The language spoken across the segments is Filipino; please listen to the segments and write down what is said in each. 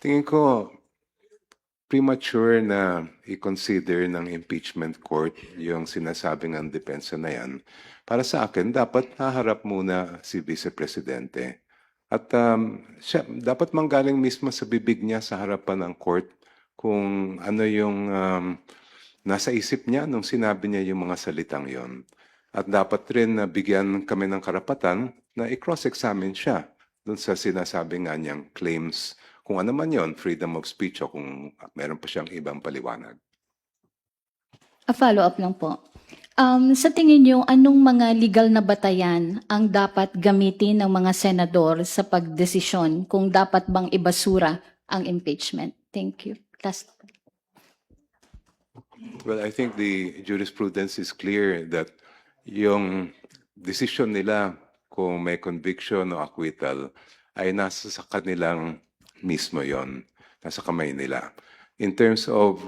Tingin ko, premature na i-consider ng impeachment court yung sinasabing ng depensa na yan. Para sa akin, dapat haharap muna si Vice Presidente. At siya, dapat manggaling mismo sa bibig niya sa harapan ng court kung ano yung nasa isip niya nung sinabi niya yung mga salitang yon. At dapat rin na bigyan kami ng karapatan na i-cross-examine siya dun sa sinasabi nga niyang claims. Kung ano man yon, freedom of speech o kung meron pa siyang ibang paliwanag. A follow-up lang po. Sa tingin niyo, anong mga legal na batayan ang dapat gamitin ng mga senador sa pagdesisyon kung dapat bang ibasura ang impeachment? Thank you. Last. Well, I think the jurisprudence is clear that yung decision nila kung may conviction o acquittal ay nasa sa kanilang mismo yon, nasa kamay nila. In terms of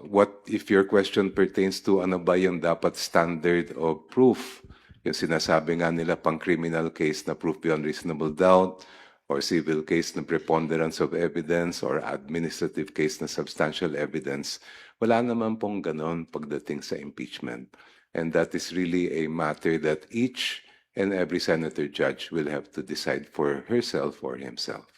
what if your question pertains to ano ba yung dapat standard of proof, yung sinasabi nga nila pang criminal case na proof beyond reasonable doubt, or civil case na preponderance of evidence, or administrative case na substantial evidence, wala naman pong ganon pagdating sa impeachment. And that is really a matter that each and every senator judge will have to decide for herself or himself.